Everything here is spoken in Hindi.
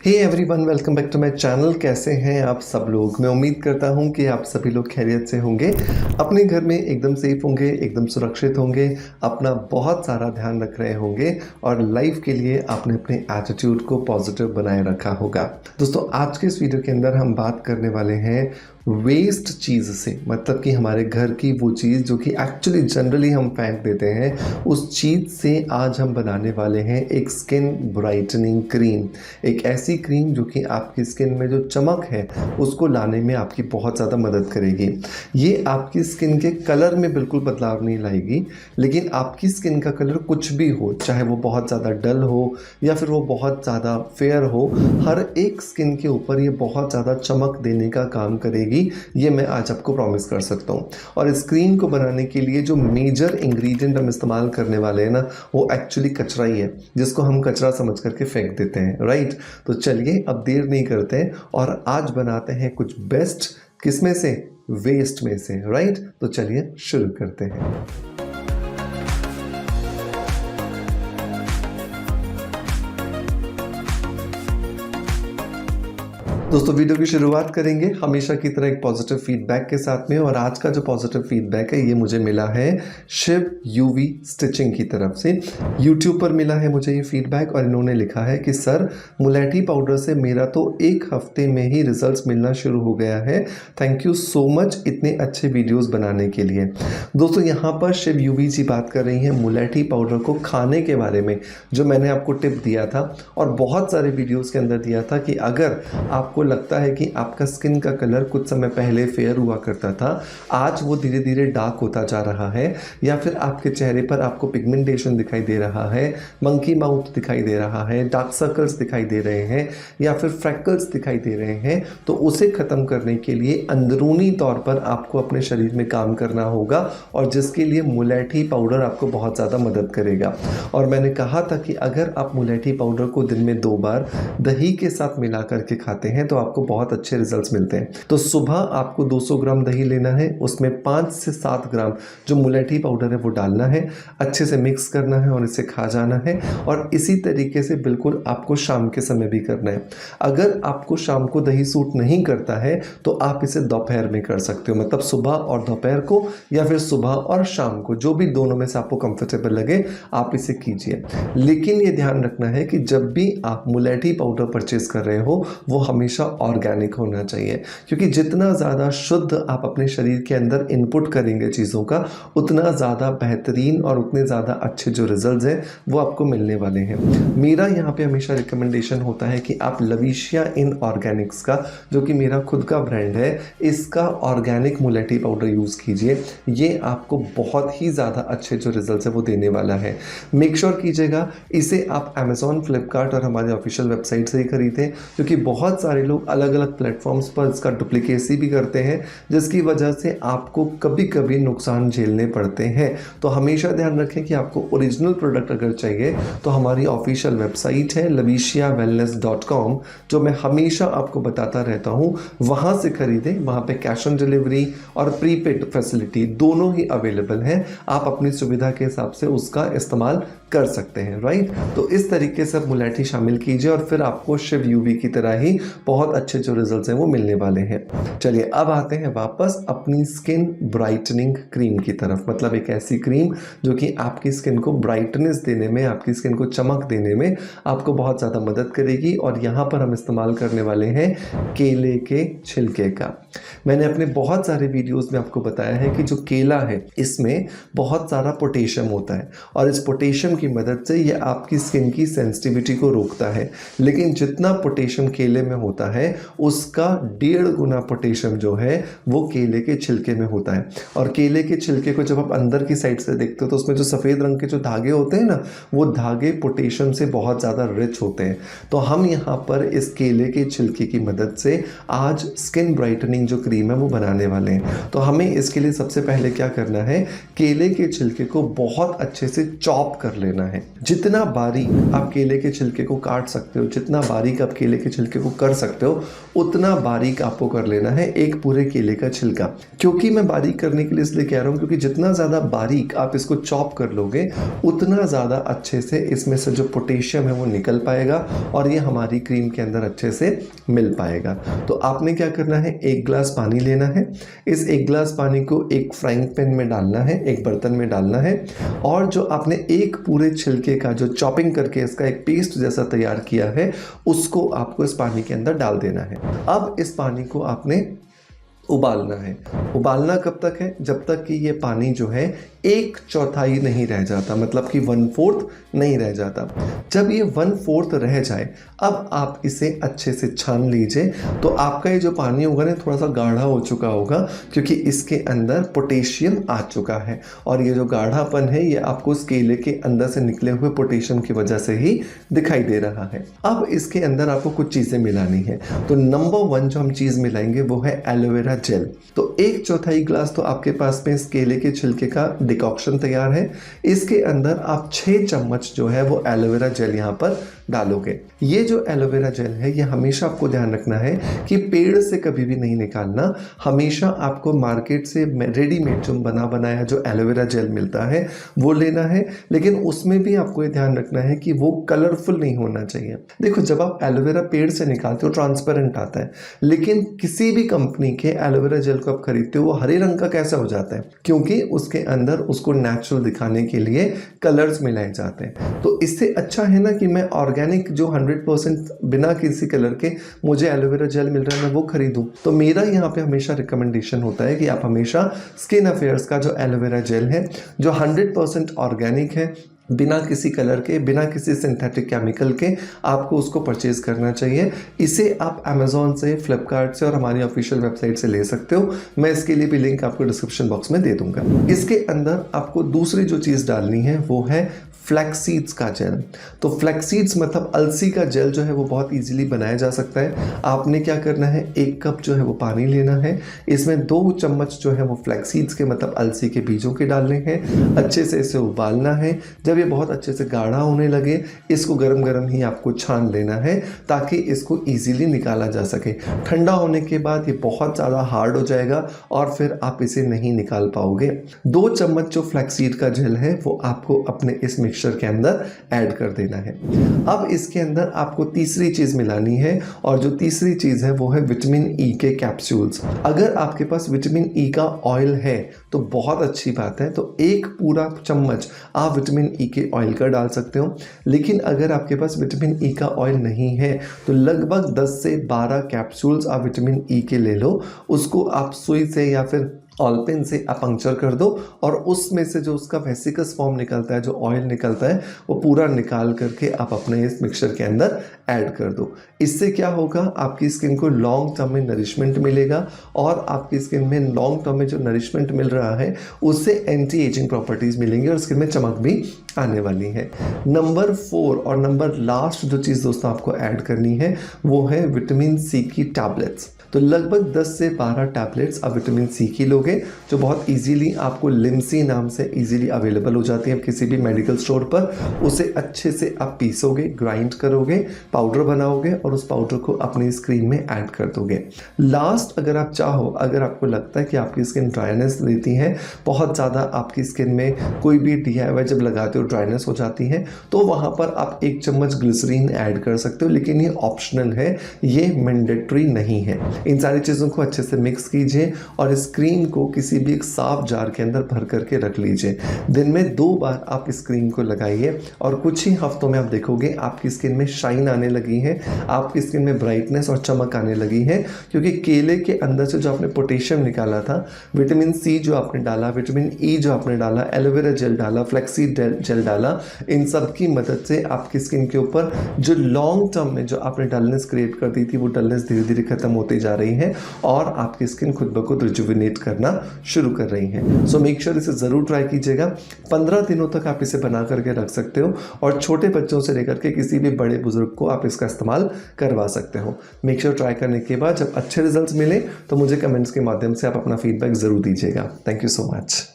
Hey everyone, welcome back to my channel. कैसे हैं आप सब लोग? मैं उम्मीद करता हूं कि आप सभी लोग खैरियत से होंगे, अपने घर में एकदम सेफ होंगे, एकदम सुरक्षित होंगे, अपना बहुत सारा ध्यान रख रहे होंगे और लाइफ के लिए आपने अपने एटीट्यूड को पॉजिटिव बनाए रखा होगा। दोस्तों, आज के इस वीडियो के अंदर हम बात करने वाले हैं वेस्ट चीज़ से, मतलब कि हमारे घर की वो चीज़ जो कि एक्चुअली जनरली हम फेंक देते हैं, उस चीज़ से आज हम बनाने वाले हैं एक स्किन ब्राइटनिंग क्रीम। एक ऐसी क्रीम जो कि आपकी स्किन में जो चमक है उसको लाने में आपकी बहुत ज़्यादा मदद करेगी। ये आपकी स्किन के कलर में बिल्कुल बदलाव नहीं लाएगी, लेकिन आपकी स्किन का कलर कुछ भी हो, चाहे वो बहुत ज़्यादा डल हो या फिर वो बहुत ज़्यादा फेयर हो, हर एक स्किन के ऊपर ये बहुत ज़्यादा चमक देने का काम करेगी। ये मैं आज आपको प्रॉमिस कर सकता हूँ। और इस क्रीम को बनाने के लिए जो मेजर इंग्रेडिएंट हम इस्तेमाल करने वाले हैं ना, वो एक्चुअली कचरा ही है, जिसको हम कचरा समझ करके फेंक देते हैं, राइट। तो चलिए अब देर नहीं करते हैं और आज बनाते हैं कुछ बेस्ट, किसमें से? वेस्ट में से, राइट। तो चलिए शुरू करते हैं। दोस्तों, वीडियो की शुरुआत करेंगे हमेशा की तरह एक पॉजिटिव फीडबैक के साथ में। और आज का जो पॉजिटिव फीडबैक है ये मुझे मिला है शिव यूवी स्टिचिंग की तरफ से। यूट्यूब पर मिला है मुझे ये फीडबैक और इन्होंने लिखा है कि सर, मुलेठी पाउडर से मेरा तो एक हफ्ते में ही रिजल्ट्स मिलना शुरू हो गया है। थैंक यू सो मच इतने अच्छे वीडियोज़ बनाने के लिए। दोस्तों, यहाँ पर शिव यूवी जी बात कर रही हैं मुलेठी पाउडर को खाने के बारे में, जो मैंने आपको टिप दिया था और बहुत सारे वीडियोज़ के अंदर दिया था कि अगर आपको लगता है कि आपका स्किन का कलर कुछ समय पहले फेयर हुआ करता था, आज वो धीरे धीरे डार्क होता जा रहा है, या फिर आपके चेहरे पर आपको पिगमेंटेशन दिखाई दे रहा है, मंकी माउथ दिखाई दे रहा है, डार्क सर्कल्स दिखाई दे रहे हैं या फिर फ्रैकल्स दिखाई दे रहे हैं, तो उसे ख़त्म करने के लिए अंदरूनी तौर पर आपको अपने शरीर में काम करना होगा, और जिसके लिए मुलेठी पाउडर आपको बहुत ज़्यादा मदद करेगा। और मैंने कहा था कि अगर आप मुलेठी पाउडर को दिन में 2 बार दही के साथ मिला करके खाते हैं तो आपको बहुत अच्छे रिजल्ट्स मिलते हैं। तो सुबह आपको 200 ग्राम दही लेना है, उसमें 5 से 7 ग्राम जो मुलेठी पाउडर है वो डालना है, अच्छे से मिक्स करना है और इसे खा जाना है। और इसी तरीके से बिल्कुल आपको शाम के समय भी करना है। अगर आपको शाम को दही सूट नहीं करता है तो आप इसे दोपहर में कर सकते हो, मतलब सुबह और दोपहर को, या फिर सुबह और शाम को, जो भी दोनों में से आपको कंफर्टेबल लगे आप इसे कीजिए। लेकिन ये ध्यान रखना है कि जब भी आप मुलेठी पाउडर परचेज कर रहे हो वो हमेशा ऑर्गेनिक होना चाहिए, क्योंकि जितना ज़्यादा शुद्ध आप अपने शरीर के अंदर इनपुट करेंगे चीज़ों का, उतना ज़्यादा बेहतरीन और उतने ज़्यादा अच्छे जो रिजल्ट्स हैं वो आपको मिलने वाले हैं। मेरा यहाँ पे हमेशा रिकमेंडेशन होता है कि आप लवीशिया इन ऑर्गेनिक्स का, जो कि मेरा खुद का ब्रांड है, इसका ऑर्गेनिक मुलेठी पाउडर यूज़ कीजिए। ये आपको बहुत ही ज़्यादा अच्छे जो रिजल्ट्स है वो देने वाला है। मेक श्योर कीजिएगा इसे आप अमेज़ॉन, फ्लिपकार्ट और हमारे ऑफिशियल वेबसाइट से ही खरीदें, क्योंकि बहुत सारे लोग अलग अलग प्लेटफॉर्म्स पर इसका डुप्लीकेसी भी करते हैं, जिसकी वजह से आपको कभी कभी नुकसान झेलने पड़ते हैं। तो हमेशा ध्यान रखें कि आपको ओरिजिनल प्रोडक्ट अगर चाहिए तो हमारी ऑफिशियल वेबसाइट है laviciawellness.com, जो मैं हमेशा आपको बताता रहता हूँ, वहाँ से खरीदें। वहाँ पे कैश ऑन डिलीवरी और प्रीपेड फैसिलिटी दोनों ही अवेलेबल हैं। आप अपनी सुविधा के हिसाब से उसका इस्तेमाल कर सकते हैं, राइट। तो इस तरीके से आप मुलेठी शामिल कीजिए और फिर आपको शिव यूवी की तरह ही बहुत अच्छे जो रिजल्ट्स हैं वो मिलने वाले हैं। चलिए अब आते हैं वापस अपनी स्किन ब्राइटनिंग क्रीम की तरफ, मतलब एक ऐसी क्रीम जो कि आपकी स्किन को ब्राइटनेस देने में, आपकी स्किन को चमक देने में आपको बहुत ज़्यादा मदद करेगी। और यहाँ पर हम इस्तेमाल करने वाले हैं केले के छिलके का। मैंने अपने बहुत सारे वीडियोज़ में आपको बताया है कि जो केला है इसमें बहुत सारा पोटेशियम होता है, और इस पोटेशियम की मदद से ये आपकी स्किन की सेंसिटिविटी को रोकता है। लेकिन जितना पोटेशियम केले में होता है उसका 1.5 गुना पोटेशियम जो है वो केले के छिलके में होता है। और केले के छिलके को जब आप अंदर की साइड से देखते हो तो उसमें जो सफ़ेद रंग के जो धागे होते हैं ना, वो धागे पोटेशियम से बहुत ज़्यादा रिच होते हैं। तो हम यहाँ पर इस केले के छिलके की मदद से आज स्किन ब्राइटनिंग जो क्रीम है वो बनाने वाले हैं। तो हमें इसके लिए सबसे पहले क्या करना है, केले के छिलके को बहुत अच्छे से चॉप कर लेना है। जितना बारीक आप केले के छिलके को काट सकते हो, जितना बारीक आप केले के छिलके को कर सकते हो, उतना बारीक आपको कर लेना है एक पूरे केले का छिलका। क्योंकि मैं बारीक करने के लिए इसलिए कह रहा हूँ क्योंकि जितना ज़्यादा बारीक आप इसको चॉप कर लोगे उतना ज़्यादा अच्छे से इसमें से जो पोटेशियम है वो निकल पाएगा और ये हमारी क्रीम के अंदर अच्छे से मिल पाएगा। तो आपने क्या करना है, 1 गिलास पानी लेना है। इस 1 गिलास पानी को एक फ्राइंग पैन में डालना है, एक बर्तन में डालना है और जो आपने एक पूरे छिलके का जो चॉपिंग करके इसका एक पेस्ट जैसा तैयार किया है उसको आपको इस पानी के अंदर डाल देना है। अब इस पानी को आपने उबालना है। उबालना कब तक है, जब तक कि ये पानी जो है 1/4 नहीं रह जाता, मतलब कि 1/4 नहीं रह जाता। जब ये 1/4 रह जाए अब आप इसे अच्छे से छान लीजिए। तो आपका ये जो पानी होगा ना थोड़ा सा गाढ़ा हो चुका होगा क्योंकि इसके अंदर पोटेशियम आ चुका है और ये जो गाढ़ापन है ये आपको उस केले के अंदर से निकले हुए पोटेशियम की वजह से ही दिखाई दे रहा है। अब इसके अंदर आपको कुछ चीज़ें मिलानी है। तो नंबर 1 जो हम चीज़ मिलाएंगे वो है एलोवेरा जेल। तो 1/4 गिलास तो आपके पास में इस केले के छिलके का डिकॉक्शन तैयार है। इसके अंदर आप 6 चम्मच जो है वो एलोवेरा जेल यहाँ पर डालोगे। ये जो एलोवेरा जेल है ये हमेशा आपको ध्यान रखना है कि पेड़ से कभी भी नहीं निकालना। हमेशा आपको मार्केट से रेडीमेड जो बना बनाया जो एलोवेरा जेल मिलता है वो लेना है, लेकिन उसमें भी आपको ये ध्यान रखना है कि वो कलरफुल नहीं होना चाहिए। देखो जब आप एलोवेरा पेड़ से निकालते हो ट्रांसपेरेंट आता है, लेकिन किसी भी कंपनी के एलोवेरा जेल को आप खरीदते हो वो हरे रंग का कैसे हो जाता है, क्योंकि उसके अंदर उसको नेचुरल दिखाने के लिए कलर्स मिलाए जाते हैं। तो इससे अच्छा है ना कि मैं ऑर्गेनिक जो 100% बिना किसी कलर के मुझे एलोवेरा जेल मिल रहा है मैं वो खरीदूं। तो मेरा यहाँ पे हमेशा रिकमेंडेशन होता है कि आप हमेशा स्किन अफेयर्स का जो एलोवेरा जेल है जो 100% ऑर्गेनिक है, बिना किसी कलर के, बिना किसी सिंथेटिक केमिकल के, आपको उसको परचेज करना चाहिए। इसे आप अमेज़ॉन से, फ्लिपकार्ट से और हमारी ऑफिशियल वेबसाइट से ले सकते हो। मैं इसके लिए भी लिंक आपको डिस्क्रिप्शन बॉक्स में दे दूंगा। इसके अंदर आपको दूसरी जो चीज़ डालनी है वो है फ्लैक्स सीड्स का जेल। तो फ्लैक्स सीड्स मतलब अलसी का जेल जो है वो बहुत इजीली बनाया जा सकता है। आपने क्या करना है, 1 कप जो है वो पानी लेना है, इसमें 2 चम्मच जो है वो फ्लैक्स सीड्स के मतलब अलसी के बीजों के डालने हैं। अच्छे से इसे उबालना है। जब ये बहुत अच्छे से गाढ़ा होने लगे इसको गरम गरम ही आपको छान लेना है ताकि इसको ईजिली निकाला जा सके। ठंडा होने के बाद ये बहुत ज़्यादा हार्ड हो जाएगा और फिर आप इसे नहीं निकाल पाओगे। 2 चम्मच जो फ्लैक्स सीड का जेल है वो आपको अपने इस मिक्सचर के अंदर ऐड कर देना है। अब इसके अंदर आपको तीसरी चीज मिलानी है और जो तीसरी चीज है वो है विटामिन ई के कैप्सूल्स। अगर आपके पास विटामिन ई का ऑयल है तो बहुत अच्छी बात है, तो 1 पूरा चम्मच आप विटामिन ई के ऑयल का डाल सकते हो। लेकिन अगर आपके पास विटामिन ई का ऑयल नहीं है तो लगभग 10 से 12 कैप्सूल्स आप विटामिन ई के ले लो। उसको आप सुई से या फिर ऑलपिन से आप पंक्चर कर दो और उसमें से जो उसका वेसिकस फॉर्म निकलता है, जो ऑयल निकलता है, वो पूरा निकाल करके आप अपने इस मिक्सचर के अंदर ऐड कर दो। इससे क्या होगा, आपकी स्किन को लॉन्ग टर्म में नरिशमेंट मिलेगा और आपकी स्किन में लॉन्ग टर्म में जो नरिशमेंट मिल रहा है उससे एंटी एजिंग प्रॉपर्टीज़ मिलेंगी और स्किन में चमक भी आने वाली है। नंबर 4 और नंबर लास्ट जो चीज़ दोस्तों आपको ऐड करनी है वो है विटामिन सी की टैबलेट्स। तो लगभग 10 से 12 टैबलेट्स आप विटामिन सी की लोगे जो बहुत इजीली आपको लिम्सी नाम से इजीली अवेलेबल हो जाती है किसी भी मेडिकल स्टोर पर। उसे अच्छे से आप पीसोगे, ग्राइंड करोगे, पाउडर बनाओगे और उस पाउडर को अपनी स्किन में ऐड कर दोगे। लास्ट अगर आप चाहो, अगर आपको लगता है कि आपकी स्किन ड्राइनेस देती है, बहुत ज़्यादा आपकी स्किन में कोई भी DIY जब लगाते हो ड्राइनेस हो जाती है, तो वहाँ पर आप 1 चम्मच ग्लिसरीन ऐड कर सकते हो, लेकिन ये ऑप्शनल है, ये मैंडेटरी नहीं है। इन सारी चीज़ों को अच्छे से मिक्स कीजिए और इस क्रीम को किसी भी एक साफ जार के अंदर भर करके रख लीजिए। दिन में 2 बार आप इस क्रीम को लगाइए और कुछ ही हफ्तों में आप देखोगे आपकी स्किन में शाइन आने लगी है, आपकी स्किन में ब्राइटनेस और चमक आने लगी है, क्योंकि केले के अंदर से जो आपने पोटेशियम निकाला था, विटामिन सी जो आपने डाला, विटामिन ई जो आपने डाला, एलोवेरा जेल डाला, फ्लैक्सीड जेल डाला, इन सब की मदद से आपकी स्किन के ऊपर जो लॉन्ग टर्म में जो आपने डलनेस क्रिएट कर दी थी वो डलनेस धीरे धीरे खत्म होती जा रही है और आपकी स्किन खुद ब खुद रिजुविनेट करना शुरू कर रही है। सो मेक श्योर इसे ज़रूर ट्राई कीजिएगा। 15 दिनों तक आप इसे बना करके रख सकते हो और छोटे बच्चों से लेकर के किसी भी बड़े बुजुर्ग को आप इसका इस्तेमाल करवा सकते हो। मेक श्योर ट्राई करने के बाद जब अच्छे रिजल्ट्स मिले तो मुझे कमेंट्स के माध्यम से आप अपना फीडबैक ज़रूर दीजिएगा। Thank you so much.